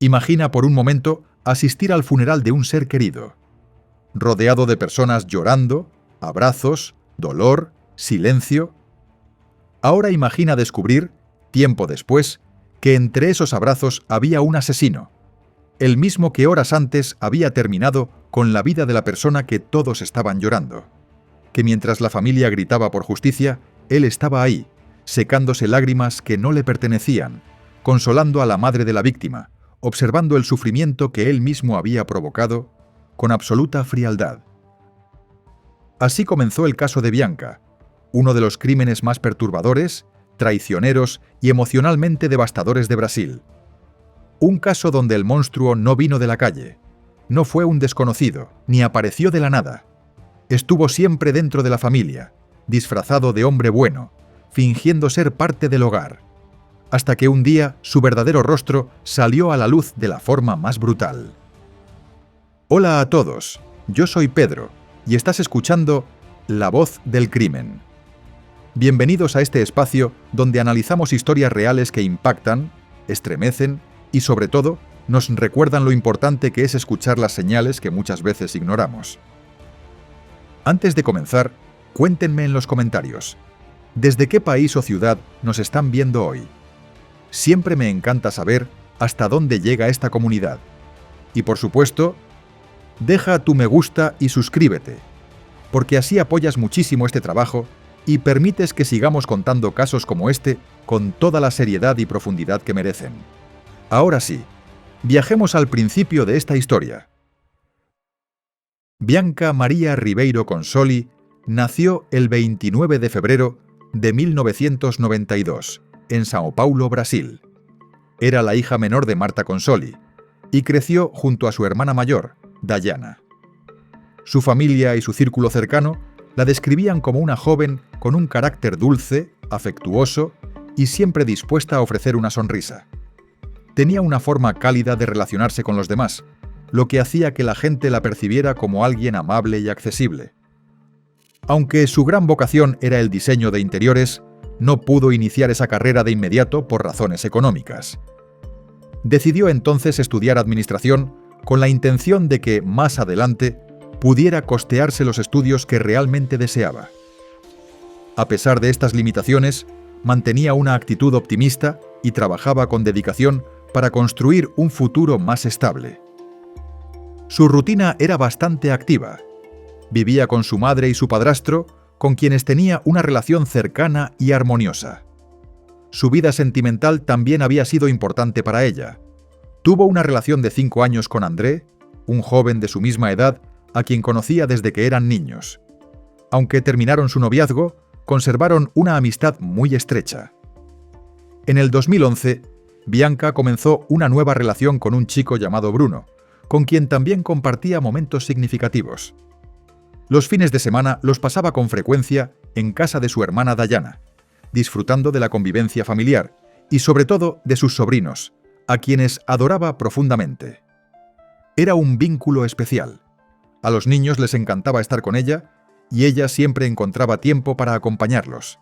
Imagina por un momento asistir al funeral de un ser querido, rodeado de personas llorando, abrazos, dolor, silencio. Ahora imagina descubrir, tiempo después, que entre esos abrazos había un asesino, el mismo que horas antes había terminado con la vida de la persona que todos estaban llorando, que mientras la familia gritaba por justicia, él estaba ahí, secándose lágrimas que no le pertenecían, consolando a la madre de la víctima, observando el sufrimiento que él mismo había provocado, con absoluta frialdad. Así comenzó el caso de Bianca, uno de los crímenes más perturbadores, traicioneros y emocionalmente devastadores de Brasil. Un caso donde el monstruo no vino de la calle, no fue un desconocido, ni apareció de la nada. Estuvo siempre dentro de la familia, disfrazado de hombre bueno, fingiendo ser parte del hogar, hasta que un día su verdadero rostro salió a la luz de la forma más brutal. Hola a todos, yo soy Pedro, y estás escuchando La Voz del Crimen. Bienvenidos a este espacio donde analizamos historias reales que impactan, estremecen y, sobre todo, nos recuerdan lo importante que es escuchar las señales que muchas veces ignoramos. Antes de comenzar, cuéntenme en los comentarios, ¿desde qué país o ciudad nos están viendo hoy? Siempre me encanta saber hasta dónde llega esta comunidad. Y por supuesto, deja tu me gusta y suscríbete, porque así apoyas muchísimo este trabajo y permites que sigamos contando casos como este con toda la seriedad y profundidad que merecen. Ahora sí, viajemos al principio de esta historia. Bianca Maria Ribeiro Consoli nació el 29 de febrero de 1992 en São Paulo, Brasil. Era la hija menor de Marta Consoli y creció junto a su hermana mayor, Dayana. Su familia y su círculo cercano la describían como una joven con un carácter dulce, afectuoso y siempre dispuesta a ofrecer una sonrisa. Tenía una forma cálida de relacionarse con los demás, lo que hacía que la gente la percibiera como alguien amable y accesible. Aunque su gran vocación era el diseño de interiores, no pudo iniciar esa carrera de inmediato por razones económicas. Decidió entonces estudiar administración con la intención de que, más adelante, pudiera costearse los estudios que realmente deseaba. A pesar de estas limitaciones, mantenía una actitud optimista y trabajaba con dedicación para construir un futuro más estable. Su rutina era bastante activa. Vivía con su madre y su padrastro, con quienes tenía una relación cercana y armoniosa. Su vida sentimental también había sido importante para ella. Tuvo una relación de 5 años con André, un joven de su misma edad, a quien conocía desde que eran niños. Aunque terminaron su noviazgo, conservaron una amistad muy estrecha. En el 2011, Bianca comenzó una nueva relación con un chico llamado Bruno, con quien también compartía momentos significativos. Los fines de semana los pasaba con frecuencia en casa de su hermana Dayana, disfrutando de la convivencia familiar y sobre todo de sus sobrinos, a quienes adoraba profundamente. Era un vínculo especial. A los niños les encantaba estar con ella y ella siempre encontraba tiempo para acompañarlos.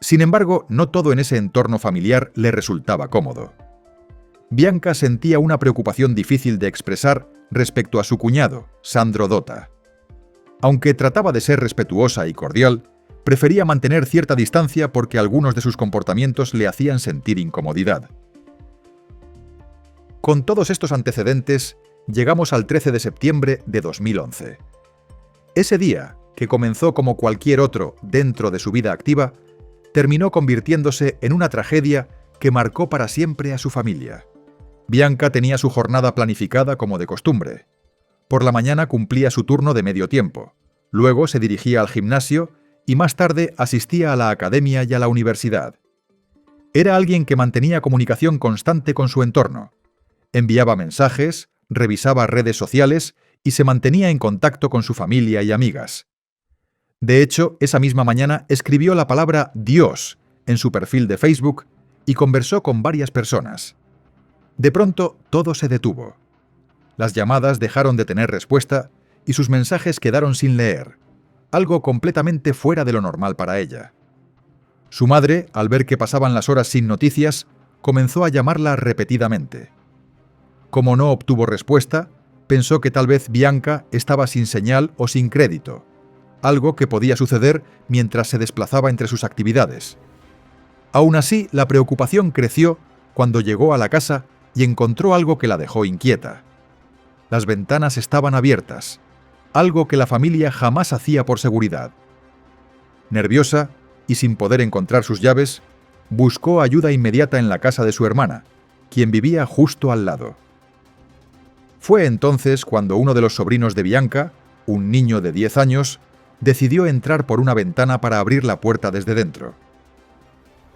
Sin embargo, no todo en ese entorno familiar le resultaba cómodo. Bianca sentía una preocupación difícil de expresar respecto a su cuñado, Sandro Dota. Aunque trataba de ser respetuosa y cordial, prefería mantener cierta distancia porque algunos de sus comportamientos le hacían sentir incomodidad. Con todos estos antecedentes, llegamos al 13 de septiembre de 2011. Ese día, que comenzó como cualquier otro dentro de su vida activa, terminó convirtiéndose en una tragedia que marcó para siempre a su familia. Bianca tenía su jornada planificada como de costumbre. Por la mañana cumplía su turno de medio tiempo, luego se dirigía al gimnasio y más tarde asistía a la academia y a la universidad. Era alguien que mantenía comunicación constante con su entorno. Enviaba mensajes, revisaba redes sociales y se mantenía en contacto con su familia y amigas. De hecho, esa misma mañana escribió la palabra Dios en su perfil de Facebook y conversó con varias personas. De pronto, todo se detuvo. Las llamadas dejaron de tener respuesta y sus mensajes quedaron sin leer, algo completamente fuera de lo normal para ella. Su madre, al ver que pasaban las horas sin noticias, comenzó a llamarla repetidamente. Como no obtuvo respuesta, pensó que tal vez Bianca estaba sin señal o sin crédito, algo que podía suceder mientras se desplazaba entre sus actividades. Aún así, la preocupación creció cuando llegó a la casa y encontró algo que la dejó inquieta. Las ventanas estaban abiertas, algo que la familia jamás hacía por seguridad. Nerviosa y sin poder encontrar sus llaves, buscó ayuda inmediata en la casa de su hermana, quien vivía justo al lado. Fue entonces cuando uno de los sobrinos de Bianca, un niño de 10 años, decidió entrar por una ventana para abrir la puerta desde dentro.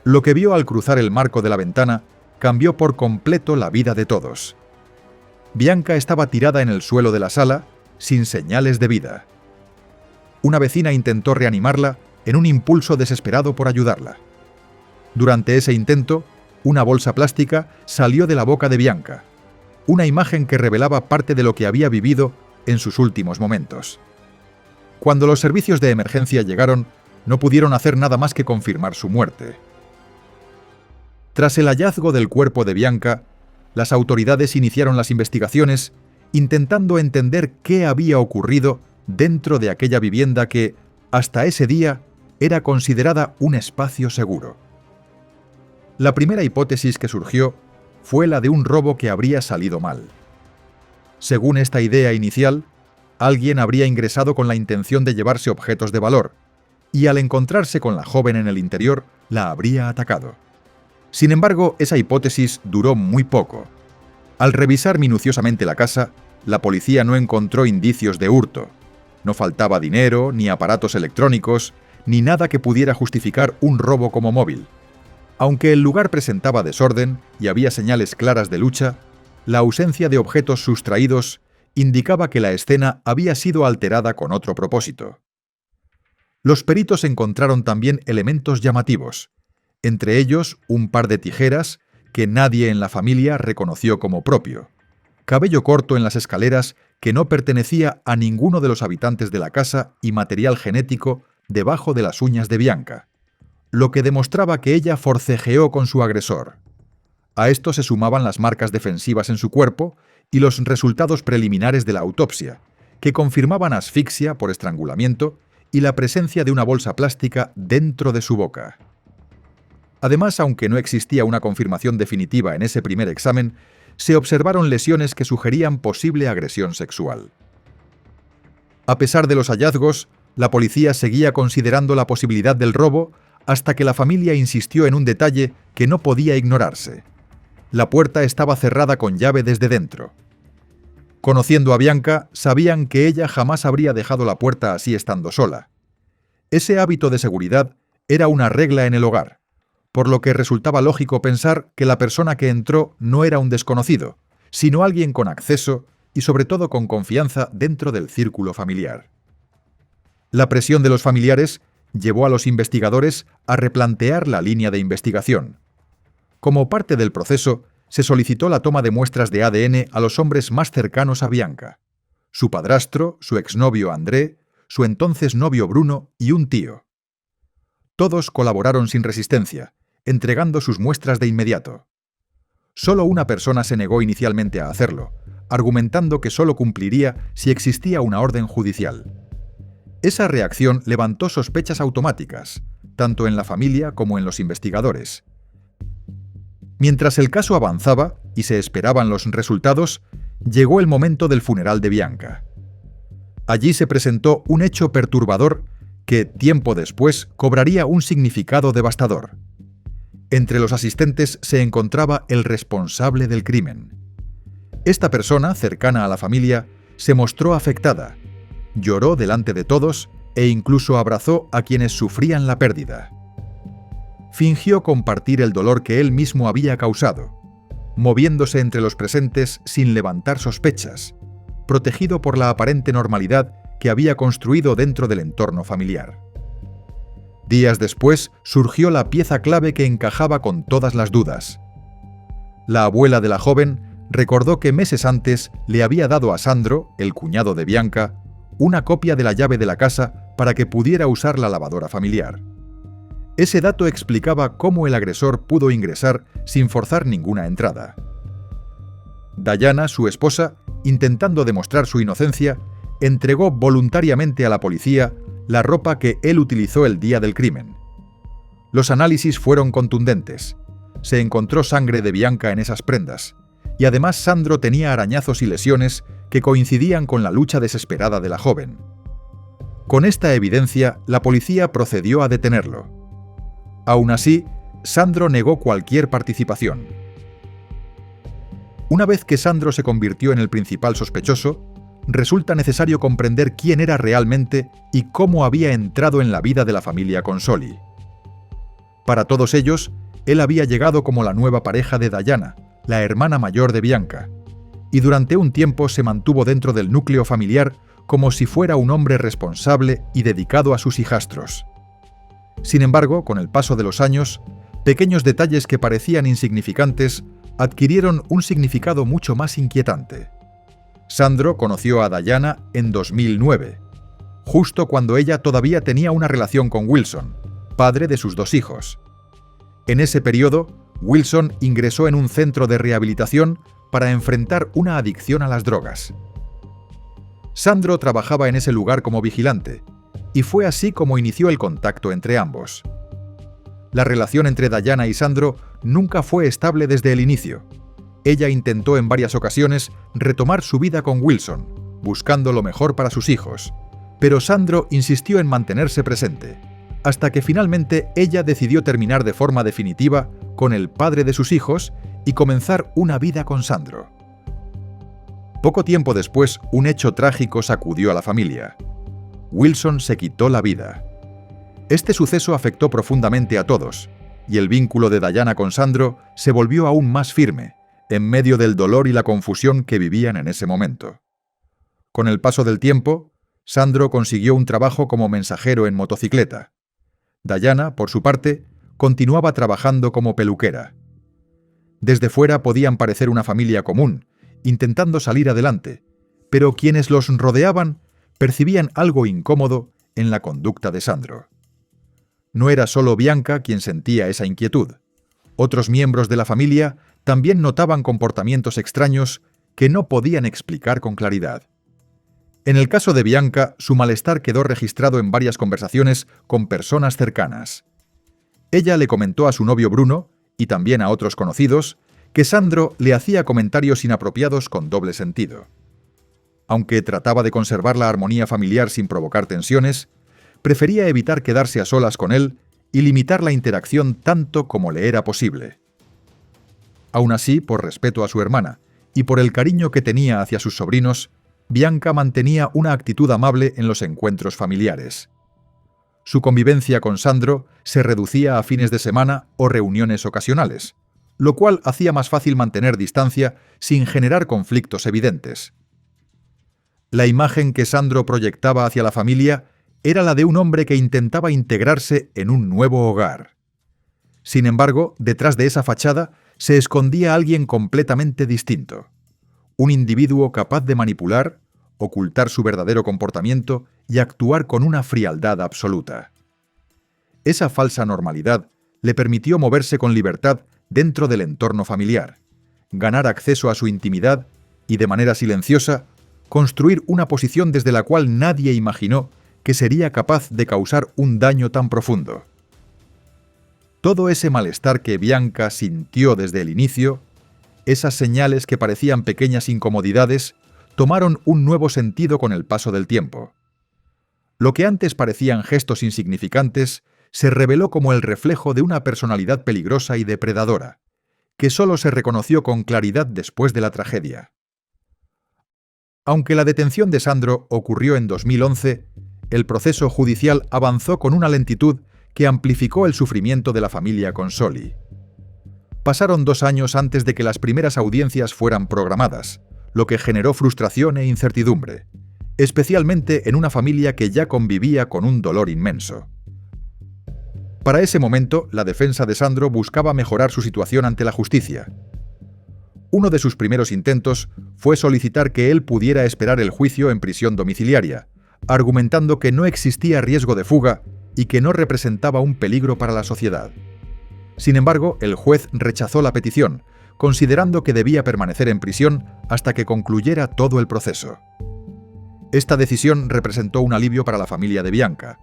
Lo que vio al cruzar el marco de la ventana cambió por completo la vida de todos. Bianca estaba tirada en el suelo de la sala, sin señales de vida. Una vecina intentó reanimarla en un impulso desesperado por ayudarla. Durante ese intento, una bolsa plástica salió de la boca de Bianca, una imagen que revelaba parte de lo que había vivido en sus últimos momentos. Cuando los servicios de emergencia llegaron, no pudieron hacer nada más que confirmar su muerte. Tras el hallazgo del cuerpo de Bianca, las autoridades iniciaron las investigaciones, intentando entender qué había ocurrido dentro de aquella vivienda que, hasta ese día, era considerada un espacio seguro. La primera hipótesis que surgió fue la de un robo que habría salido mal. Según esta idea inicial, alguien habría ingresado con la intención de llevarse objetos de valor, y al encontrarse con la joven en el interior, la habría atacado. Sin embargo, esa hipótesis duró muy poco. Al revisar minuciosamente la casa, la policía no encontró indicios de hurto. No faltaba dinero, ni aparatos electrónicos, ni nada que pudiera justificar un robo como móvil. Aunque el lugar presentaba desorden y había señales claras de lucha, la ausencia de objetos sustraídos indicaba que la escena había sido alterada con otro propósito. Los peritos encontraron también elementos llamativos, entre ellos un par de tijeras que nadie en la familia reconoció como propio, cabello corto en las escaleras que no pertenecía a ninguno de los habitantes de la casa y material genético debajo de las uñas de Bianca, lo que demostraba que ella forcejeó con su agresor. A esto se sumaban las marcas defensivas en su cuerpo y los resultados preliminares de la autopsia, que confirmaban asfixia por estrangulamiento y la presencia de una bolsa plástica dentro de su boca. Además, aunque no existía una confirmación definitiva en ese primer examen, se observaron lesiones que sugerían posible agresión sexual. A pesar de los hallazgos, la policía seguía considerando la posibilidad del robo hasta que la familia insistió en un detalle que no podía ignorarse. La puerta estaba cerrada con llave desde dentro. Conociendo a Bianca, sabían que ella jamás habría dejado la puerta así estando sola. Ese hábito de seguridad era una regla en el hogar, por lo que resultaba lógico pensar que la persona que entró no era un desconocido, sino alguien con acceso y sobre todo con confianza dentro del círculo familiar. La presión de los familiares llevó a los investigadores a replantear la línea de investigación. Como parte del proceso, se solicitó la toma de muestras de ADN a los hombres más cercanos a Bianca: su padrastro, su exnovio André, su entonces novio Bruno y un tío. Todos colaboraron sin resistencia, entregando sus muestras de inmediato. Solo una persona se negó inicialmente a hacerlo, argumentando que solo cumpliría si existía una orden judicial. Esa reacción levantó sospechas automáticas, tanto en la familia como en los investigadores. Mientras el caso avanzaba y se esperaban los resultados, llegó el momento del funeral de Bianca. Allí se presentó un hecho perturbador que, tiempo después, cobraría un significado devastador. Entre los asistentes se encontraba el responsable del crimen. Esta persona, cercana a la familia, se mostró afectada, lloró delante de todos e incluso abrazó a quienes sufrían la pérdida. Fingió compartir el dolor que él mismo había causado, moviéndose entre los presentes sin levantar sospechas, protegido por la aparente normalidad que había construido dentro del entorno familiar. Días después surgió la pieza clave que encajaba con todas las dudas. La abuela de la joven recordó que meses antes le había dado a Sandro, el cuñado de Bianca, una copia de la llave de la casa para que pudiera usar la lavadora familiar. Ese dato explicaba cómo el agresor pudo ingresar sin forzar ninguna entrada. Dayana, su esposa, intentando demostrar su inocencia, entregó voluntariamente a la policía la ropa que él utilizó el día del crimen. Los análisis fueron contundentes. Se encontró sangre de Bianca en esas prendas, y además Sandro tenía arañazos y lesiones que coincidían con la lucha desesperada de la joven. Con esta evidencia, la policía procedió a detenerlo. Aún así, Sandro negó cualquier participación. Una vez que Sandro se convirtió en el principal sospechoso, resulta necesario comprender quién era realmente y cómo había entrado en la vida de la familia Consoli. Para todos ellos, él había llegado como la nueva pareja de Dayana, la hermana mayor de Bianca, y durante un tiempo se mantuvo dentro del núcleo familiar como si fuera un hombre responsable y dedicado a sus hijastros. Sin embargo, con el paso de los años, pequeños detalles que parecían insignificantes adquirieron un significado mucho más inquietante. Sandro conoció a Dayana en 2009, justo cuando ella todavía tenía una relación con Wilson, padre de sus 2 hijos. En ese periodo, Wilson ingresó en un centro de rehabilitación para enfrentar una adicción a las drogas. Sandro trabajaba en ese lugar como vigilante, y fue así como inició el contacto entre ambos. La relación entre Dayana y Sandro nunca fue estable desde el inicio. Ella intentó en varias ocasiones retomar su vida con Wilson, buscando lo mejor para sus hijos, pero Sandro insistió en mantenerse presente, hasta que finalmente ella decidió terminar de forma definitiva con el padre de sus hijos y comenzar una vida con Sandro. Poco tiempo después, un hecho trágico sacudió a la familia. Wilson se quitó la vida. Este suceso afectó profundamente a todos, y el vínculo de Dayana con Sandro se volvió aún más firme, en medio del dolor y la confusión que vivían en ese momento. Con el paso del tiempo, Sandro consiguió un trabajo como mensajero en motocicleta. Dayana, por su parte, continuaba trabajando como peluquera. Desde fuera podían parecer una familia común, intentando salir adelante, pero quienes los rodeaban percibían algo incómodo en la conducta de Sandro. No era solo Bianca quien sentía esa inquietud. Otros miembros de la familia también notaban comportamientos extraños que no podían explicar con claridad. En el caso de Bianca, su malestar quedó registrado en varias conversaciones con personas cercanas. Ella le comentó a su novio Bruno, y también a otros conocidos, que Sandro le hacía comentarios inapropiados con doble sentido. Aunque trataba de conservar la armonía familiar sin provocar tensiones, prefería evitar quedarse a solas con él y limitar la interacción tanto como le era posible. Aún así, por respeto a su hermana y por el cariño que tenía hacia sus sobrinos, Bianca mantenía una actitud amable en los encuentros familiares. Su convivencia con Sandro se reducía a fines de semana o reuniones ocasionales, lo cual hacía más fácil mantener distancia sin generar conflictos evidentes. La imagen que Sandro proyectaba hacia la familia era la de un hombre que intentaba integrarse en un nuevo hogar. Sin embargo, detrás de esa fachada se escondía alguien completamente distinto, un individuo capaz de manipular, ocultar su verdadero comportamiento y actuar con una frialdad absoluta. Esa falsa normalidad le permitió moverse con libertad dentro del entorno familiar, ganar acceso a su intimidad y, de manera silenciosa, construir una posición desde la cual nadie imaginó que sería capaz de causar un daño tan profundo. Todo ese malestar que Bianca sintió desde el inicio, esas señales que parecían pequeñas incomodidades, tomaron un nuevo sentido con el paso del tiempo. Lo que antes parecían gestos insignificantes se reveló como el reflejo de una personalidad peligrosa y depredadora, que solo se reconoció con claridad después de la tragedia. Aunque la detención de Sandro ocurrió en 2011, el proceso judicial avanzó con una lentitud que amplificó el sufrimiento de la familia Consoli. Pasaron 2 años antes de que las primeras audiencias fueran programadas, lo que generó frustración e incertidumbre, especialmente en una familia que ya convivía con un dolor inmenso. Para ese momento, la defensa de Sandro buscaba mejorar su situación ante la justicia. Uno de sus primeros intentos fue solicitar que él pudiera esperar el juicio en prisión domiciliaria, argumentando que no existía riesgo de fuga y que no representaba un peligro para la sociedad. Sin embargo, el juez rechazó la petición, considerando que debía permanecer en prisión hasta que concluyera todo el proceso. Esta decisión representó un alivio para la familia de Bianca,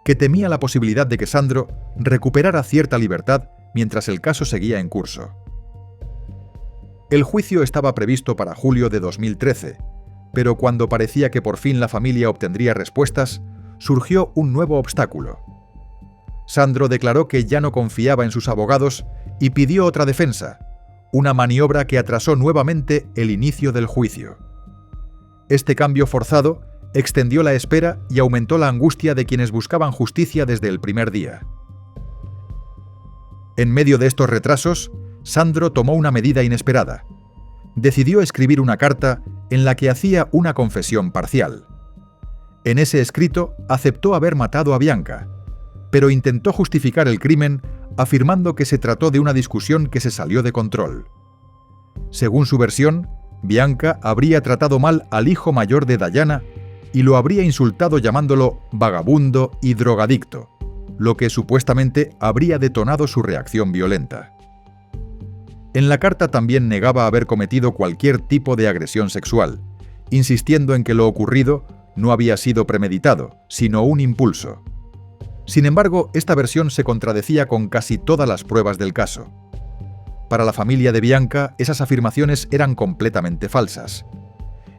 que temía la posibilidad de que Sandro recuperara cierta libertad mientras el caso seguía en curso. El juicio estaba previsto para julio de 2013, pero cuando parecía que por fin la familia obtendría respuestas, surgió un nuevo obstáculo. Sandro declaró que ya no confiaba en sus abogados y pidió otra defensa, una maniobra que atrasó nuevamente el inicio del juicio. Este cambio forzado extendió la espera y aumentó la angustia de quienes buscaban justicia desde el primer día. En medio de estos retrasos, Sandro tomó una medida inesperada. Decidió escribir una carta en la que hacía una confesión parcial. En ese escrito aceptó haber matado a Bianca, pero intentó justificar el crimen afirmando que se trató de una discusión que se salió de control. Según su versión, Bianca habría tratado mal al hijo mayor de Diana y lo habría insultado llamándolo vagabundo y drogadicto, lo que supuestamente habría detonado su reacción violenta. En la carta también negaba haber cometido cualquier tipo de agresión sexual, insistiendo en que lo ocurrido no había sido premeditado, sino un impulso. Sin embargo, esta versión se contradecía con casi todas las pruebas del caso. Para la familia de Bianca, esas afirmaciones eran completamente falsas.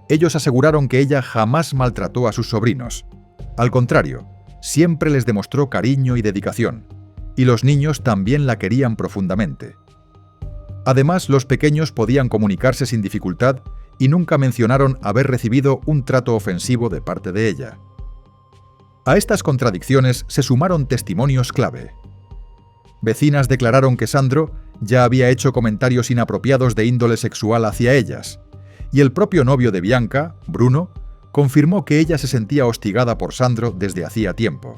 Ellos aseguraron que ella jamás maltrató a sus sobrinos. Al contrario, siempre les demostró cariño y dedicación, y los niños también la querían profundamente. Además, los pequeños podían comunicarse sin dificultad y nunca mencionaron haber recibido un trato ofensivo de parte de ella. A estas contradicciones se sumaron testimonios clave. Vecinas declararon que Sandro ya había hecho comentarios inapropiados de índole sexual hacia ellas, y el propio novio de Bianca, Bruno, confirmó que ella se sentía hostigada por Sandro desde hacía tiempo.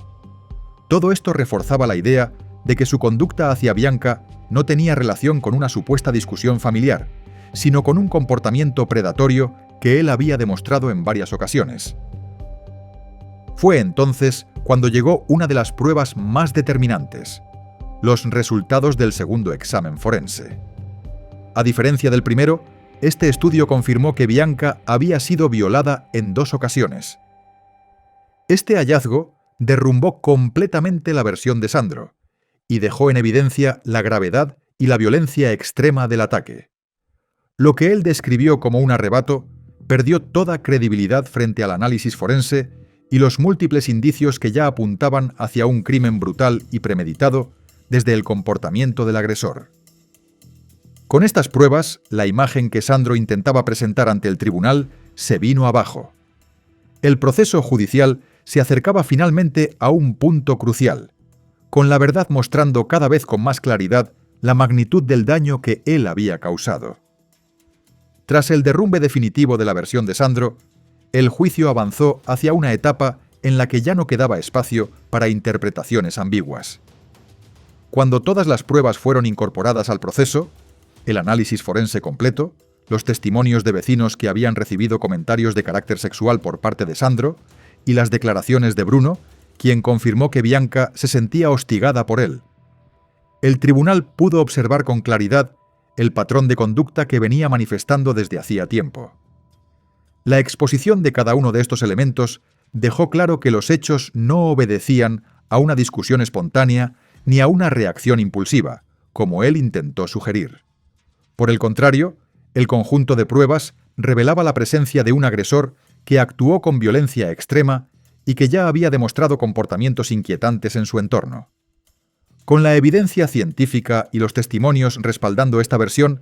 Todo esto reforzaba la idea de que su conducta hacia Bianca no tenía relación con una supuesta discusión familiar, sino con un comportamiento predatorio que él había demostrado en varias ocasiones. Fue entonces cuando llegó una de las pruebas más determinantes: los resultados del segundo examen forense. A diferencia del primero, este estudio confirmó que Bianca había sido violada en 2 ocasiones. Este hallazgo derrumbó completamente la versión de Sandro y dejó en evidencia la gravedad y la violencia extrema del ataque. Lo que él describió como un arrebato perdió toda credibilidad frente al análisis forense y los múltiples indicios que ya apuntaban hacia un crimen brutal y premeditado desde el comportamiento del agresor. Con estas pruebas, la imagen que Sandro intentaba presentar ante el tribunal se vino abajo. El proceso judicial se acercaba finalmente a un punto crucial, con la verdad mostrando cada vez con más claridad la magnitud del daño que él había causado. Tras el derrumbe definitivo de la versión de Sandro, el juicio avanzó hacia una etapa en la que ya no quedaba espacio para interpretaciones ambiguas. Cuando todas las pruebas fueron incorporadas al proceso, el análisis forense completo, los testimonios de vecinos que habían recibido comentarios de carácter sexual por parte de Sandro y las declaraciones de Bruno, quien confirmó que Bianca se sentía hostigada por él, el tribunal pudo observar con claridad el patrón de conducta que venía manifestando desde hacía tiempo. La exposición de cada uno de estos elementos dejó claro que los hechos no obedecían a una discusión espontánea ni a una reacción impulsiva, como él intentó sugerir. Por el contrario, el conjunto de pruebas revelaba la presencia de un agresor que actuó con violencia extrema y que ya había demostrado comportamientos inquietantes en su entorno. Con la evidencia científica y los testimonios respaldando esta versión,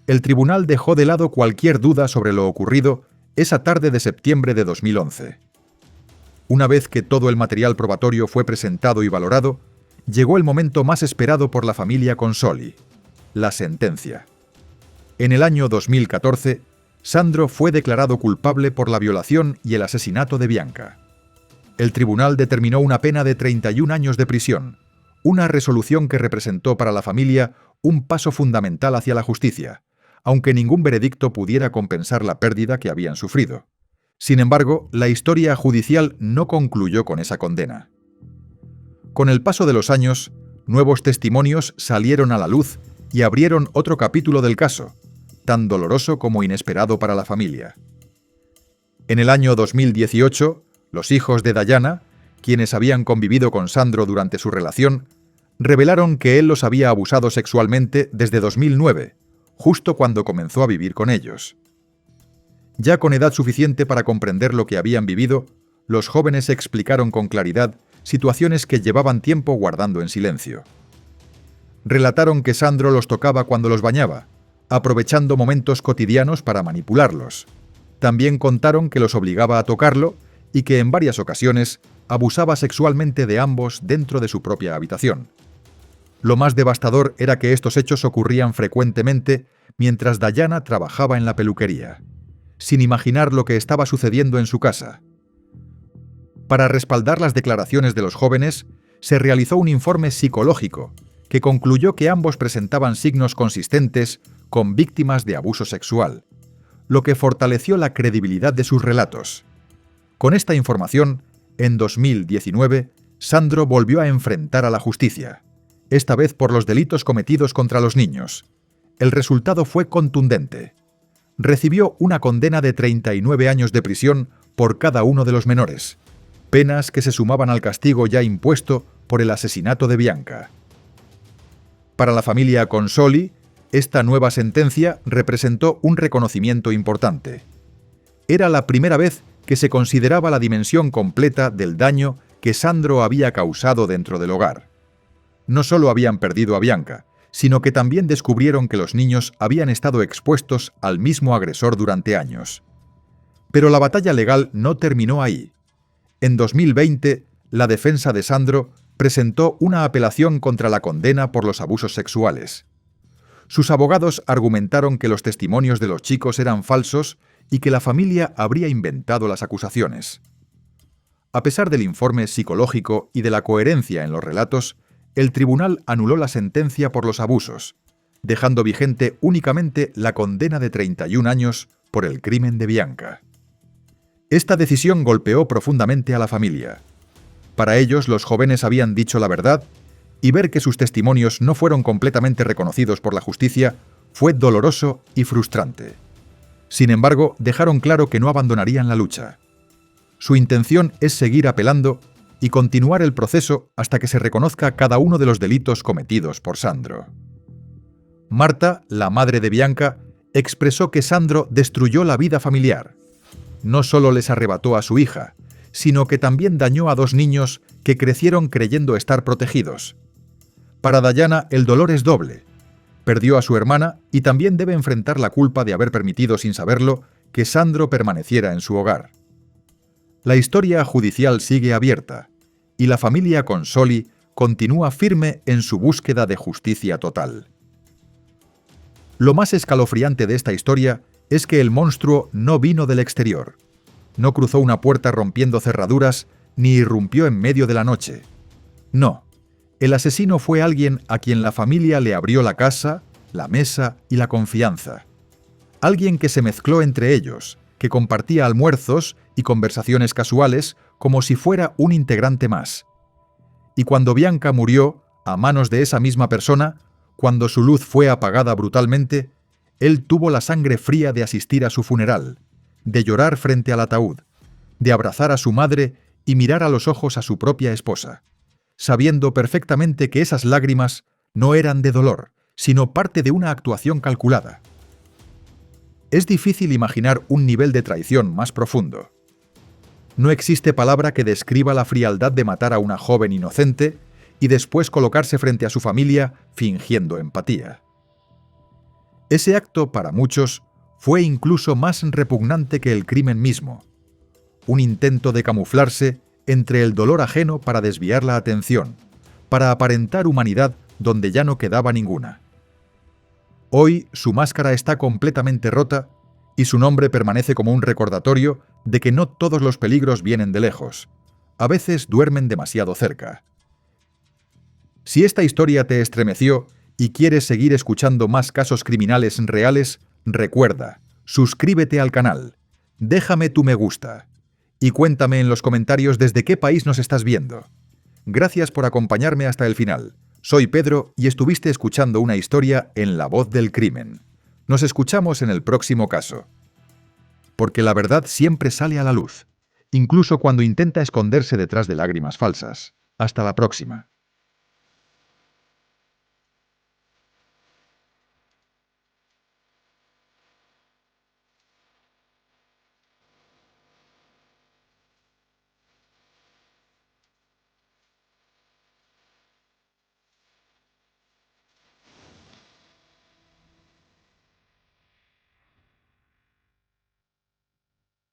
el tribunal dejó de lado cualquier duda sobre lo ocurrido esa tarde de septiembre de 2011. Una vez que todo el material probatorio fue presentado y valorado, llegó el momento más esperado por la familia Consoli: la sentencia. En el año 2014, Sandro fue declarado culpable por la violación y el asesinato de Bianca. El tribunal determinó una pena de 31 años de prisión, una resolución que representó para la familia un paso fundamental hacia la justicia, aunque ningún veredicto pudiera compensar la pérdida que habían sufrido. Sin embargo, la historia judicial no concluyó con esa condena. Con el paso de los años, nuevos testimonios salieron a la luz y abrieron otro capítulo del caso, tan doloroso como inesperado para la familia. En el año 2018, los hijos de Dayana, quienes habían convivido con Sandro durante su relación, revelaron que él los había abusado sexualmente desde 2009, justo cuando comenzó a vivir con ellos. Ya con edad suficiente para comprender lo que habían vivido, los jóvenes explicaron con claridad situaciones que llevaban tiempo guardando en silencio. Relataron que Sandro los tocaba cuando los bañaba, aprovechando momentos cotidianos para manipularlos. También contaron que los obligaba a tocarlo y que en varias ocasiones abusaba sexualmente de ambos dentro de su propia habitación. Lo más devastador era que estos hechos ocurrían frecuentemente mientras Dayana trabajaba en la peluquería, sin imaginar lo que estaba sucediendo en su casa. Para respaldar las declaraciones de los jóvenes, se realizó un informe psicológico que concluyó que ambos presentaban signos consistentes con víctimas de abuso sexual, lo que fortaleció la credibilidad de sus relatos. Con esta información, en 2019, Sandro volvió a enfrentar a la justicia, esta vez por los delitos cometidos contra los niños. El resultado fue contundente. Recibió una condena de 39 años de prisión por cada uno de los menores, penas que se sumaban al castigo ya impuesto por el asesinato de Bianca. Para la familia Consoli, esta nueva sentencia representó un reconocimiento importante. Era la primera vez que se consideraba la dimensión completa del daño que Sandro había causado dentro del hogar. No solo habían perdido a Bianca, sino que también descubrieron que los niños habían estado expuestos al mismo agresor durante años. Pero la batalla legal no terminó ahí. En 2020, la defensa de Sandro presentó una apelación contra la condena por los abusos sexuales. Sus abogados argumentaron que los testimonios de los chicos eran falsos y que la familia habría inventado las acusaciones. A pesar del informe psicológico y de la coherencia en los relatos, el tribunal anuló la sentencia por los abusos, dejando vigente únicamente la condena de 31 años por el crimen de Bianca. Esta decisión golpeó profundamente a la familia. Para ellos, los jóvenes habían dicho la verdad, y ver que sus testimonios no fueron completamente reconocidos por la justicia fue doloroso y frustrante. Sin embargo, dejaron claro que no abandonarían la lucha. Su intención es seguir apelando y continuar el proceso hasta que se reconozca cada uno de los delitos cometidos por Sandro. Marta, la madre de Bianca, expresó que Sandro destruyó la vida familiar. No solo les arrebató a su hija, sino que también dañó a 2 niños que crecieron creyendo estar protegidos. Para Dayana el dolor es doble. Perdió a su hermana y también debe enfrentar la culpa de haber permitido sin saberlo que Sandro permaneciera en su hogar. La historia judicial sigue abierta y la familia Consoli continúa firme en su búsqueda de justicia total. Lo más escalofriante de esta historia es que el monstruo no vino del exterior. No cruzó una puerta rompiendo cerraduras ni irrumpió en medio de la noche. No. El asesino fue alguien a quien la familia le abrió la casa, la mesa y la confianza. Alguien que se mezcló entre ellos, que compartía almuerzos y conversaciones casuales como si fuera un integrante más. Y cuando Bianca murió, a manos de esa misma persona, cuando su luz fue apagada brutalmente, él tuvo la sangre fría de asistir a su funeral, de llorar frente al ataúd, de abrazar a su madre y mirar a los ojos a su propia esposa, sabiendo perfectamente que esas lágrimas no eran de dolor, sino parte de una actuación calculada. Es difícil imaginar un nivel de traición más profundo. No existe palabra que describa la frialdad de matar a una joven inocente y después colocarse frente a su familia fingiendo empatía. Ese acto, para muchos, fue incluso más repugnante que el crimen mismo. Un intento de camuflarse entre el dolor ajeno para desviar la atención, para aparentar humanidad donde ya no quedaba ninguna. Hoy su máscara está completamente rota y su nombre permanece como un recordatorio de que no todos los peligros vienen de lejos. A veces duermen demasiado cerca. Si esta historia te estremeció y quieres seguir escuchando más casos criminales reales, recuerda, suscríbete al canal, déjame tu me gusta y cuéntame en los comentarios desde qué país nos estás viendo. Gracias por acompañarme hasta el final. Soy Pedro y estuviste escuchando una historia en La Voz del Crimen. Nos escuchamos en el próximo caso. Porque la verdad siempre sale a la luz, incluso cuando intenta esconderse detrás de lágrimas falsas. Hasta la próxima.